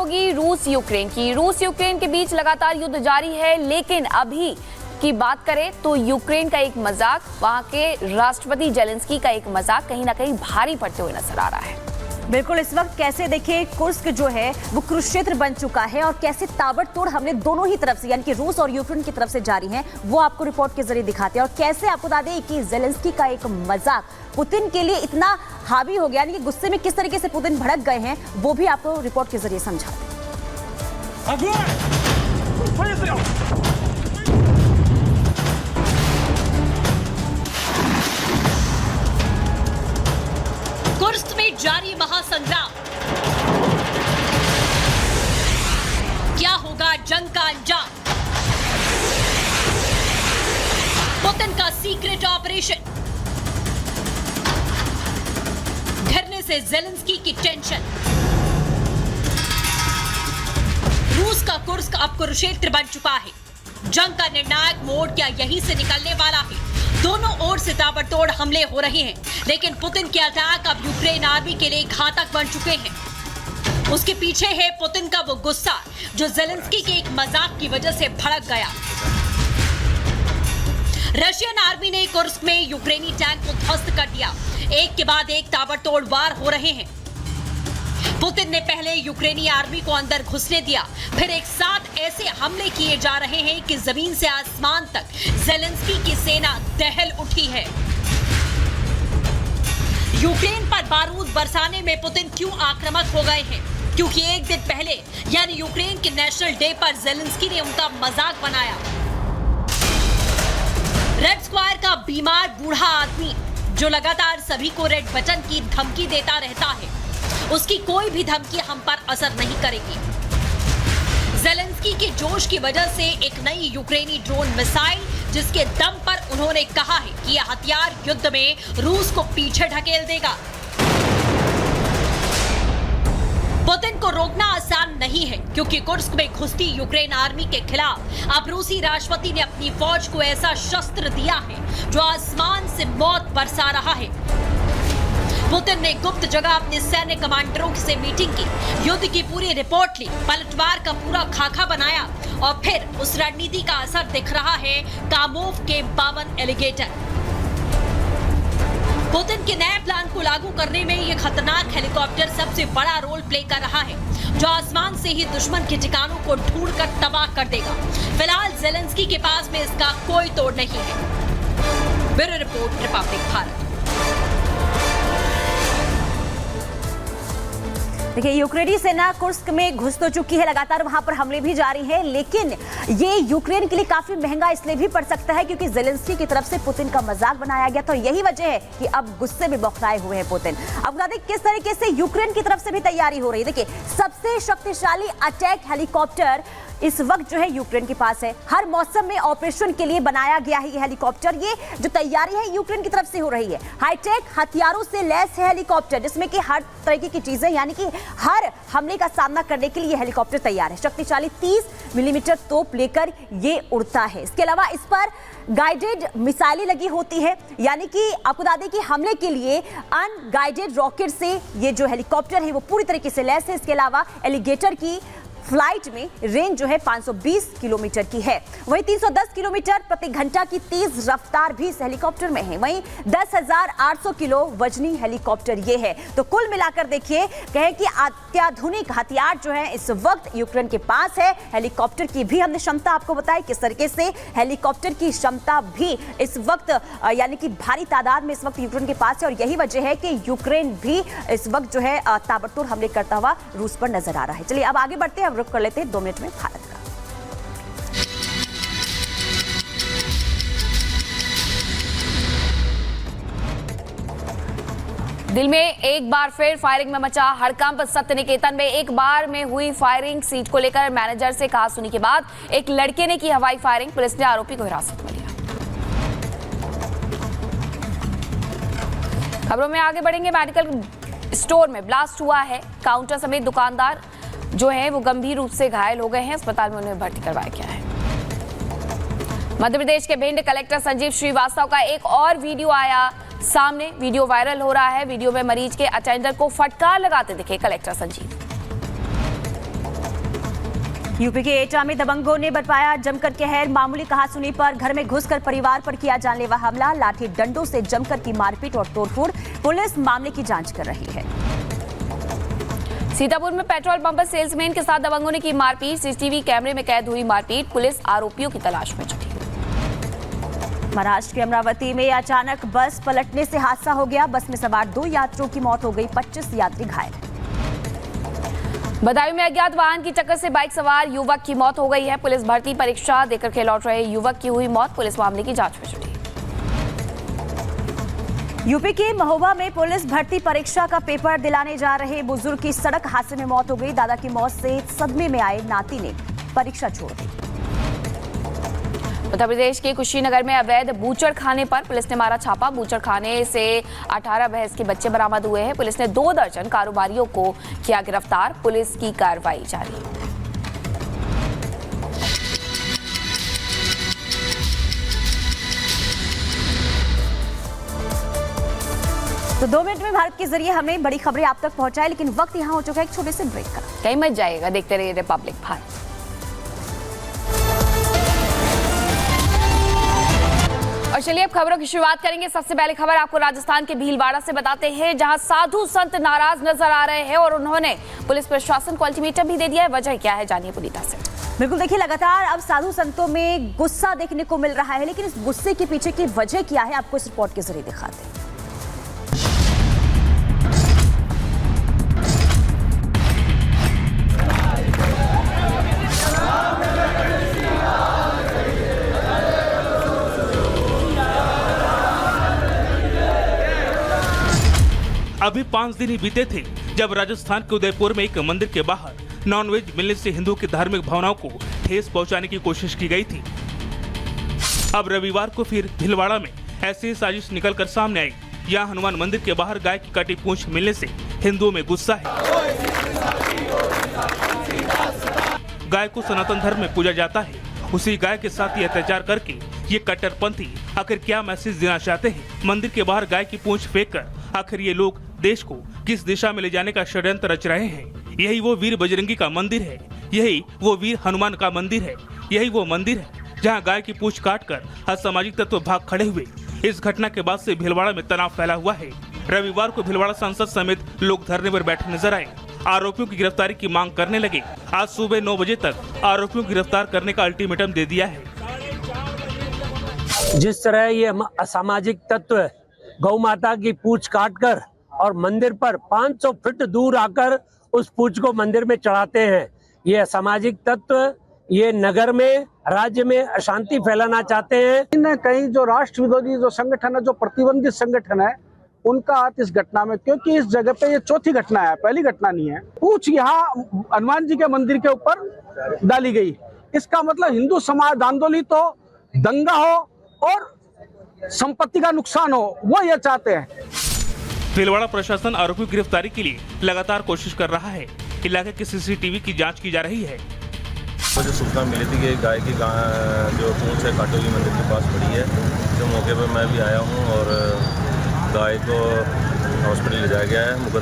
होगी रूस यूक्रेन की। रूस यूक्रेन के बीच लगातार युद्ध जारी है, लेकिन अभी की बात करें तो यूक्रेन का एक मजाक, वहां के राष्ट्रपति जेलेंस्की का एक मजाक कहीं ना कहीं भारी पड़ते हुए नजर आ रहा है। बिल्कुल, इस वक्त कैसे देखिए कुर्स्क जो है वो कुरुक्षेत्र बन चुका है और कैसे ताबड़तोड़ हमले दोनों ही तरफ से यानी कि रूस और यूक्रेन की तरफ से जारी हैं, वो आपको रिपोर्ट के जरिए दिखाते हैं। और कैसे आपको बता दें कि जेलेंस्की का एक मजाक पुतिन के लिए इतना हावी हो गया, यानी कि गुस्से में किस तरीके से पुतिन भड़क गए हैं, वो भी आपको रिपोर्ट के जरिए समझाते हैं। कुर्स्क में जारी महासंग्राम, क्या होगा जंग का अंजाम? पुतिन का सीक्रेट ऑपरेशन, घिरने से जेलेंस्की की टेंशन। रूस का कुर्स्क अब कुरुक्षेत्र बन चुका है। जंग का निर्णायक मोड़ क्या यहीं से निकलने वाला है? दोनों ओर से ताबड़तोड़ हमले हो रहे हैं, लेकिन पुतिन के अटैक अब यूक्रेन आर्मी के लिए घातक बन चुके हैं। उसके पीछे है पुतिन का वो गुस्सा जो जेलेंस्की के एक मजाक की वजह से भड़क गया। रशियन आर्मी ने कुर्स्क में यूक्रेनी टैंक को ध्वस्त कर दिया। एक के बाद एक ताबड़तोड़ वार हो रहे हैं। पुतिन ने पहले यूक्रेनी आर्मी को अंदर घुसने दिया, फिर एक साथ ऐसे हमले किए जा रहे हैं कि जमीन से आसमान तक जेलेंस्की की सेना दहल उठी है। यूक्रेन पर बारूद बरसाने में पुतिन क्यों आक्रामक हो गए हैं? क्योंकि एक दिन पहले यानी यूक्रेन के नेशनल डे पर जेलेंस्की ने उनका मजाक बनाया। रेड स्क्वायर का बीमार बूढ़ा आदमी जो लगातार सभी को रेड बटन की धमकी देता रहता है, उसकी कोई भी धमकी हम पर असर नहीं करेगी। जेलेंस्की के जोश की वजह से एक नई यूक्रेनी ड्रोन मिसाइल, जिसके दम पर उन्होंने कहा है कि यह हथियार युद्ध में रूस को पीछे ढकेल देगा। पुतिन को रोकना आसान नहीं है, क्योंकि कुर्स्क में घुसती यूक्रेन आर्मी के खिलाफ अब रूसी राष्ट्रपति ने अपनी फौज को ऐसा शस्त्र दिया है जो आसमान से मौत बरसा रहा है। पुतिन ने गुप्त जगह अपने सैन्य कमांडरों से मीटिंग की, युद्ध की पूरी रिपोर्ट ली, पलटवार का पूरा खाका बनाया और फिर उस रणनीति का असर दिख रहा है कामोव के 52 एलिगेटर। पुतिन के नए प्लान को लागू करने में यह खतरनाक हेलीकॉप्टर सबसे बड़ा रोल प्ले कर रहा है, जो आसमान से ही दुश्मन के ठिकानों को ढूंढकर तबाह कर देगा। फिलहाल जेलेंस्की के पास में इसका कोई तोड़ नहीं है। Bureau report, Republic Bharat. देखिए, यूक्रेनी सेना कुर्स्क में घुस तो चुकी है, लगातार वहां पर हमले भी जारी हैं, लेकिन ये यूक्रेन के लिए काफी महंगा इसलिए भी पड़ सकता है क्योंकि जेलेंस्की की तरफ से पुतिन का मजाक बनाया गया। तो यही वजह है कि अब गुस्से में बौखलाए हुए हैं पुतिन। अब बता दें किस तरीके से यूक्रेन की तरफ से भी तैयारी हो रही है। देखिए, सबसे शक्तिशाली अटैक हेलीकॉप्टर इस वक्त जो है यूक्रेन के पास है। हर मौसम में ऑपरेशन के लिए बनाया गया है ये हेलीकॉप्टर। ये जो तैयारी है यूक्रेन की तरफ से हो रही है। हाईटेक हथियारों से लैस है हेलीकॉप्टर, जिसमें कि हर तरीके की चीजें यानी कि हर हमले का सामना करने के लिए ये हेलीकॉप्टर तैयार है। शक्तिशाली 30 मिलीमीटर तोप लेकर ये उड़ता है। इसके अलावा इस पर गाइडेड मिसाइलें लगी होती है, यानी कि आपको बता दें कि हमले के लिए अनगाइडेड रॉकेट से ये जो हेलीकॉप्टर है वो पूरी तरीके से लैस है। इसके अलावा एलिगेटर की फ्लाइट में रेंज जो है 520 किलोमीटर की है। वहीं 310 किलोमीटर प्रति घंटा की तेज रफ्तार भी इस हेलीकॉप्टर में है। वहीं 10,800 किलो वजनी हेलीकॉप्टर ये है। तो कुल मिलाकर देखिए, कहें कि अत्याधुनिक हथियार जो है इस वक्त यूक्रेन के पास है। हेलीकॉप्टर की भी हमने क्षमता आपको बताई किस तरीके से हेलीकॉप्टर की क्षमता भी इस वक्त यानी कि भारी तादाद में इस वक्त यूक्रेन के पास है। और यही वजह है कि यूक्रेन भी इस वक्त जो है ताबड़तोड़ हमले करता हुआ रूस पर नजर आ रहा है। चलिए अब आगे बढ़ते हैं, रुक कर लेते हैं 2 मिनट में भारत का। दिल में एक बार फिर फायरिंग में मचा हड़कंप। सत्य निकेतन में एक बार में हुई फायरिंग। सीट को लेकर मैनेजर से कहासुनी के बाद एक लड़के ने की हवाई फायरिंग। पुलिस ने आरोपी को हिरासत में लिया। खबरों में आगे बढ़ेंगे। मेडिकल स्टोर में ब्लास्ट हुआ है। काउंटर समेत दुकानदार जो है वो गंभीर रूप से घायल हो गए हैं। अस्पताल में उन्हें भर्ती करवाया गया है। मध्य प्रदेश के भिंड कलेक्टर संजीव श्रीवास्तव का एक और वीडियो आया सामने। वीडियो वायरल हो रहा है। वीडियो में मरीज के अटेंडर को फटकार लगाते दिखे कलेक्टर संजीव। यूपी के एटा में दबंगों ने बरपाया जमकर कहर। मामूली कहासुनी पर घर में घुसकर परिवार पर किया जानलेवा हमला। लाठी डंडों से जमकर की मारपीट और तोड़फोड़। पुलिस मामले की जांच कर रही है। सीतापुर में पेट्रोल पंप पर सेल्समैन के साथ दबंगों ने की मारपीट। सीसीटीवी कैमरे में कैद हुई मारपीट। पुलिस आरोपियों की तलाश में जुटी। महाराष्ट्र के अमरावती में अचानक बस पलटने से हादसा हो गया। बस में सवार 2 यात्रियों की मौत हो गई, 25 यात्री घायल। बदायूं में अज्ञात वाहन की टक्कर से बाइक सवार युवक की मौत हो गई है। पुलिस भर्ती परीक्षा देकर के लौट रहे युवक की हुई मौत। पुलिस मामले की जांच में जुटी। यूपी के महोबा में पुलिस भर्ती परीक्षा का पेपर दिलाने जा रहे बुजुर्ग की सड़क हादसे में मौत हो गई। दादा की मौत से सदमे में आए नाती ने परीक्षा छोड़ दी। उत्तर प्रदेश के कुशीनगर में अवैध बूचड़ खाने पर पुलिस ने मारा छापा। बूचड़ खाने से 18 भैंस के बच्चे बरामद हुए हैं। पुलिस ने 2 दर्जन कारोबारियों को किया गिरफ्तार। पुलिस की कार्रवाई जारी। तो 2 मिनट में भारत के जरिए हमने बड़ी खबरें आप तक पहुंचाई, लेकिन वक्त यहां हो चुका है एक छोटे से ब्रेक का। कहीं मत जाइएगा, देखते रहिए रिपब्लिक भारत। और चलिए अब खबरों की शुरुआत करेंगे। सबसे पहले खबर आपको राजस्थान के भीलवाड़ा से बताते हैं, जहां साधु संत नाराज नजर आ रहे हैं और उन्होंने पुलिस प्रशासन को अल्टीमेटम भी दे दिया है। वजह क्या है, जानिए पुनीता से। बिल्कुल, देखिए लगातार अब साधु संतों में गुस्सा देखने को मिल रहा है, लेकिन इस गुस्से के पीछे की वजह क्या है आपको इस रिपोर्ट के जरिए दिखाते हैं। अभी 5 दिन ही बीते थे जब राजस्थान के उदयपुर में एक मंदिर के बाहर नॉनवेज मिलने से हिंदुओं की धार्मिक भावनाओं को ठेस पहुंचाने की कोशिश की गई थी। अब रविवार को फिर भीलवाड़ा में ऐसी साजिश निकलकर सामने आई। यहाँ हनुमान मंदिर के बाहर गाय की कटी पूंछ मिलने से हिंदुओं में गुस्सा है। गाय को सनातन धर्म में पूजा जाता है, उसी गाय के साथ ही अत्याचार करके ये कट्टरपंथी आखिर क्या मैसेज देना चाहते हैं। मंदिर के बाहर गाय की पूंछ फेंककर आखिर ये लोग देश को किस दिशा में ले जाने का षड्यंत्र रच रहे हैं। यही वो वीर बजरंगी का मंदिर है, यही वो वीर हनुमान का मंदिर है, यही वो मंदिर है जहां गाय की पूंछ काटकर असामाजिक तत्व भाग खड़े हुए। इस घटना के बाद से भीलवाड़ा में तनाव फैला हुआ है। रविवार को भीलवाड़ा सांसद समेत लोग धरने पर बैठे नजर आए, आरोपियों की गिरफ्तारी की मांग करने लगे। आज सुबह 9 बजे तक आरोपियों को गिरफ्तार करने का अल्टीमेटम दे दिया है। जिस तरह ये असामाजिक तत्व गौ माता की पूंछ काटकर और मंदिर पर 500 फीट दूर आकर उस पूंछ को मंदिर में चढ़ाते हैं, ये असामाजिक तत्व ये नगर में राज्य में अशांति फैलाना चाहते हैं। कहीं न कहीं जो राष्ट्र विरोधी जो संगठन है, जो प्रतिबंधित संगठन है, उनका हाथ इस घटना में, क्योंकि इस जगह पे ये चौथी घटना है, पहली घटना नहीं है। पूंछ यहाँ हनुमान जी के मंदिर के ऊपर डाली गई। इसका मतलब हिंदू समाज आंदोलित हो, दंगा हो और संपत्ति का नुकसान हो, वो ये चाहते हैं। भीलवाड़ा प्रशासन आरोपियों की गिरफ्तारी के लिए लगातार कोशिश कर रहा है। इलाके की सीसीटीवी की जांच की जा रही है। मुझे सूचना मिली थी कि गाय की जो पूंछ है काटोली मंदिर के पास पड़ी है, तो मौके पर मैं भी आया हूं और गाय को हॉस्पिटल ले जाया गया है। मुकदमा